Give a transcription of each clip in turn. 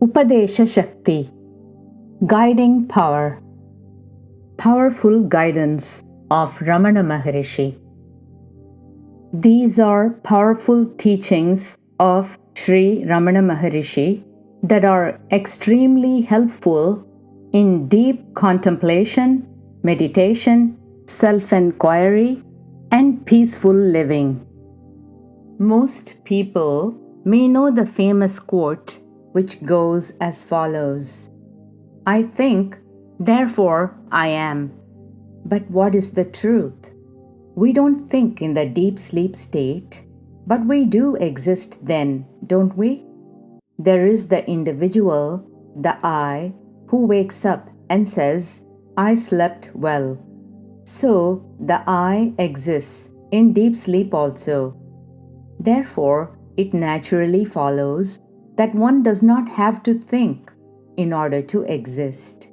Upadesha Shakti, guiding power, powerful guidance of Ramana Maharshi. These are powerful teachings of Sri Ramana Maharshi that are extremely helpful in deep contemplation, meditation, self-inquiry, and peaceful living. Most people may know the famous quote which goes as follows: I think, therefore I am. But what is the truth? We don't think in the deep sleep state, but we do exist then, don't we? There is the individual, the I, who wakes up and says, I slept well. So the I exists in deep sleep also. Therefore, it naturally follows that one does not have to think in order to exist.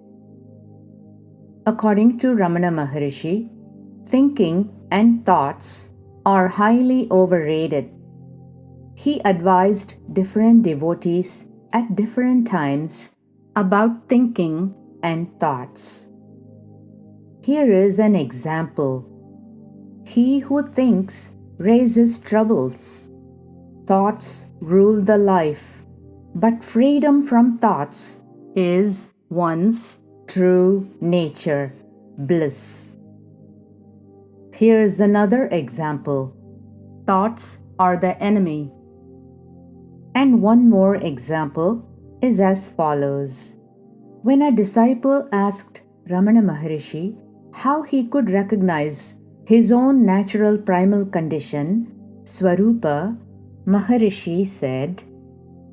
According to Ramana Maharshi, thinking and thoughts are highly overrated. He advised different devotees at different times about thinking and thoughts. Here is an example. He who thinks raises troubles. Thoughts rule the life. But freedom from thoughts is one's true nature, bliss. Here's another example. Thoughts are the enemy. And one more example is as follows. When a disciple asked Ramana Maharshi how he could recognize his own natural primal condition, Swarupa, Maharshi said,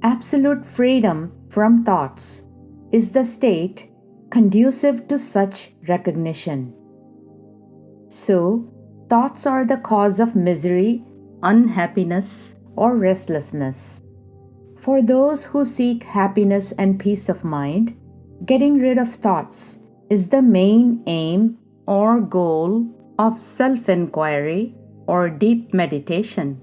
absolute freedom from thoughts is the state conducive to such recognition. So, thoughts are the cause of misery, unhappiness, or restlessness. For those who seek happiness and peace of mind, getting rid of thoughts is the main aim or goal of self-inquiry or deep meditation.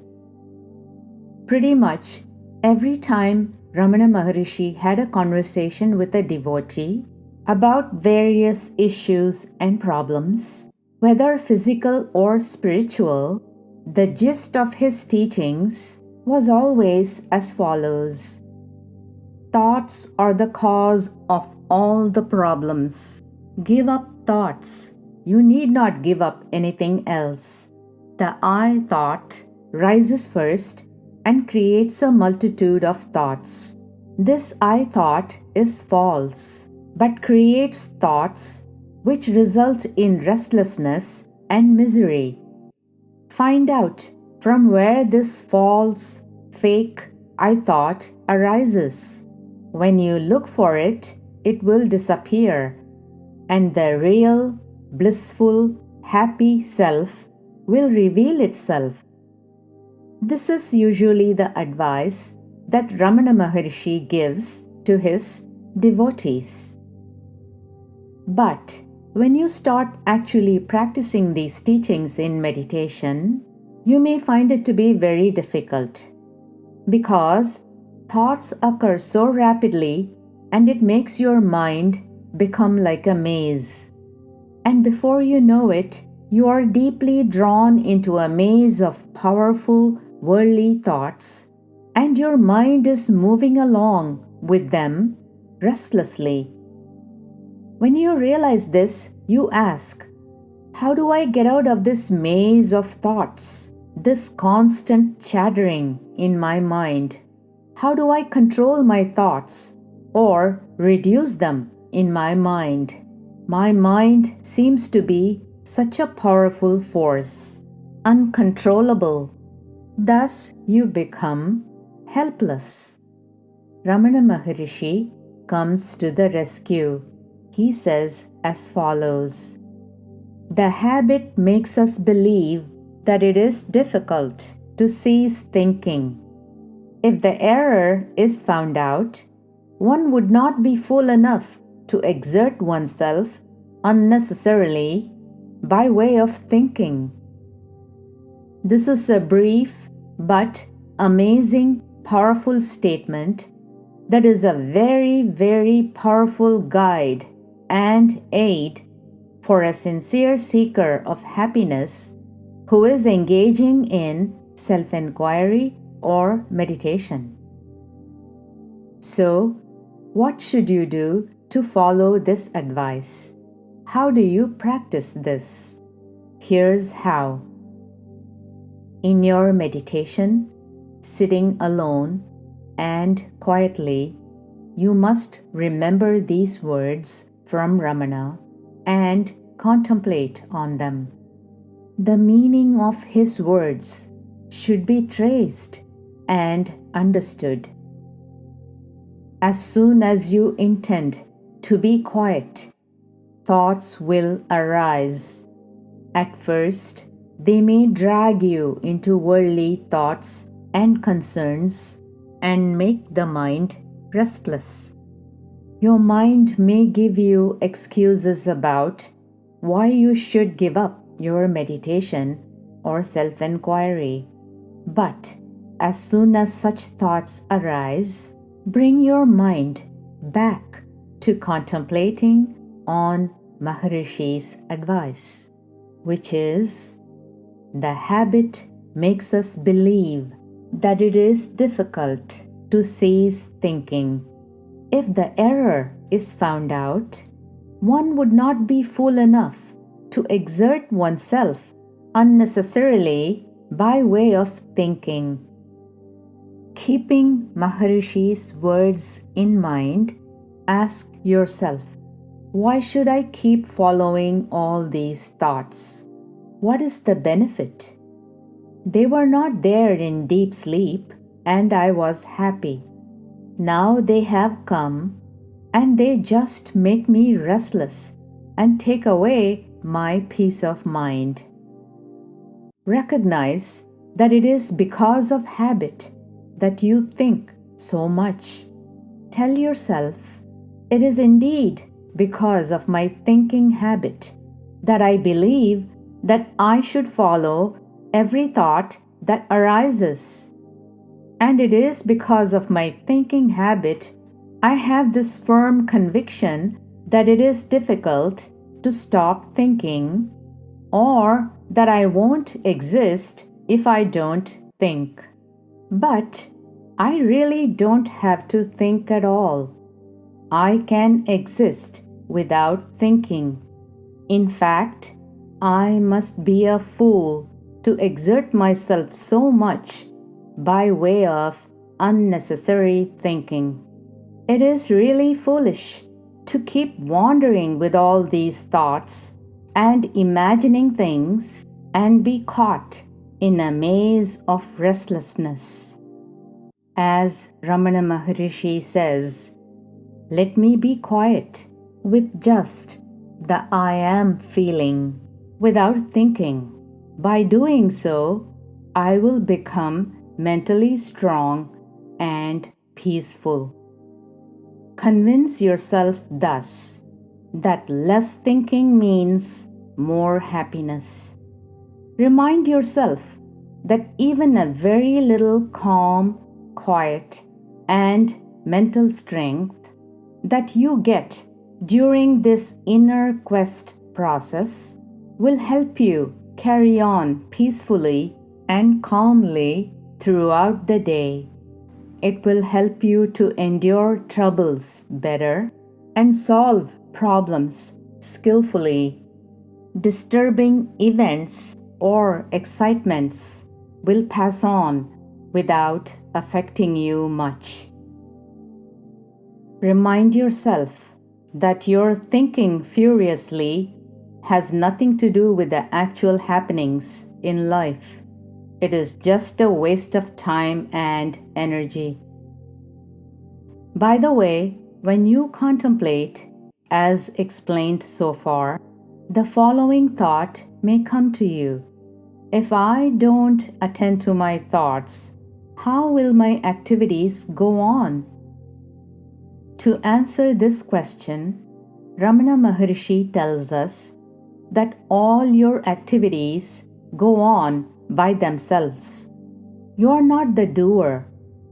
Pretty much every time Ramana Maharshi had a conversation with a devotee about various issues and problems, whether physical or spiritual, the gist of his teachings was always as follows. Thoughts are the cause of all the problems. Give up thoughts. You need not give up anything else. The I thought rises first and creates a multitude of thoughts. This I thought is false, but creates thoughts which result in restlessness and misery. Find out from where this false, fake I thought arises. When you look for it, it will disappear, and the real, blissful, happy self will reveal itself. This is usually the advice that Ramana Maharshi gives to his devotees. But when you start actually practicing these teachings in meditation, you may find it to be very difficult because thoughts occur so rapidly and it makes your mind become like a maze. And before you know it, you are deeply drawn into a maze of powerful, worldly thoughts, and your mind is moving along with them restlessly. When you realize this, you ask, how do I get out of this maze of thoughts, this constant chattering in my mind? How do I control my thoughts or reduce them in my mind? My mind seems to be such a powerful force, uncontrollable. Thus you become helpless. Ramana Maharshi comes to the rescue. He says as follows, the habit makes us believe that it is difficult to cease thinking. If the error is found out, one would not be fool enough to exert oneself unnecessarily by way of thinking. This is a brief but amazing, powerful statement that is a very, very powerful guide and aid for a sincere seeker of happiness who is engaging in self-inquiry or meditation. So, what should you do to follow this advice? How do you practice this? Here's how. In your meditation, sitting alone and quietly, you must remember these words from Ramana and contemplate on them. The meaning of his words should be traced and understood. As soon as you intend to be quiet, thoughts will arise. At first, they may drag you into worldly thoughts and concerns and make the mind restless. Your mind may give you excuses about why you should give up your meditation or self-inquiry. But as soon as such thoughts arise, bring your mind back to contemplating on Maharishi's advice, which is, the habit makes us believe that it is difficult to cease thinking. If the error is found out, one would not be fool enough to exert oneself unnecessarily by way of thinking. Keeping Maharishi's words in mind, ask yourself, why should I keep following all these thoughts? What is the benefit? They were not there in deep sleep, and I was happy. Now they have come, and they just make me restless and take away my peace of mind. Recognize that it is because of habit that you think so much. Tell yourself, it is indeed because of my thinking habit that I believe that I should follow every thought that arises. And it is because of my thinking habit I have this firm conviction that it is difficult to stop thinking, or that I won't exist if I don't think. But I really don't have to think at all. I can exist without thinking. In fact, I must be a fool to exert myself so much by way of unnecessary thinking. It is really foolish to keep wandering with all these thoughts and imagining things and be caught in a maze of restlessness. As Ramana Maharshi says, let me be quiet with just the I am feeling without thinking. By doing so, I will become mentally strong and peaceful. Convince yourself thus that less thinking means more happiness. Remind yourself that even a very little calm, quiet, and mental strength that you get during this inner quest process will help you carry on peacefully and calmly throughout the day. It will help you to endure troubles better and solve problems skillfully. Disturbing events or excitements will pass on without affecting you much. Remind yourself that your thinking furiously has nothing to do with the actual happenings in life. It is just a waste of time and energy. By the way, when you contemplate, as explained so far, the following thought may come to you. If I don't attend to my thoughts, how will my activities go on? To answer this question, Ramana Maharshi tells us that all your activities go on by themselves. You are not the doer.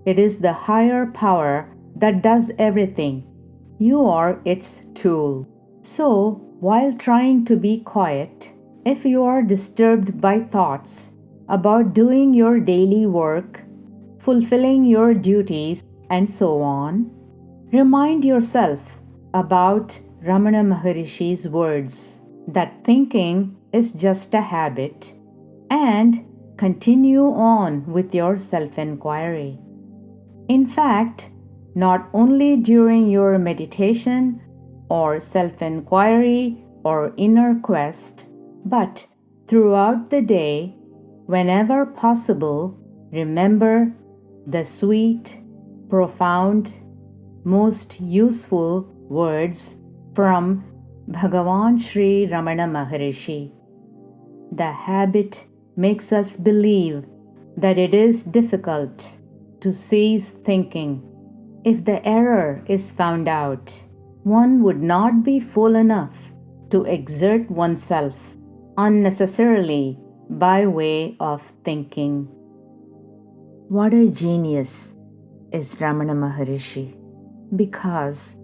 It is the higher power that does everything. You are its tool. So, while trying to be quiet, if you are disturbed by thoughts about doing your daily work, fulfilling your duties, and so on, remind yourself about Ramana Maharshi's words that thinking is just a habit, and continue on with your self-inquiry. In fact, not only during your meditation or self-inquiry or inner quest, but throughout the day, whenever possible, remember the sweet, profound, most useful words from Bhagavan Sri Ramana Maharshi. The habit makes us believe that it is difficult to cease thinking. If the error is found out, one would not be fool enough to exert oneself unnecessarily by way of thinking. What a genius is Ramana Maharshi, because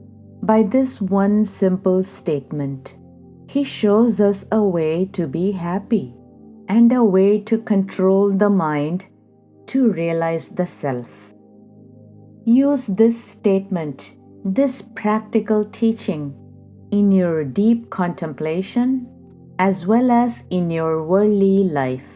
by this one simple statement, he shows us a way to be happy and a way to control the mind to realize the self. Use this statement, this practical teaching, in your deep contemplation as well as in your worldly life.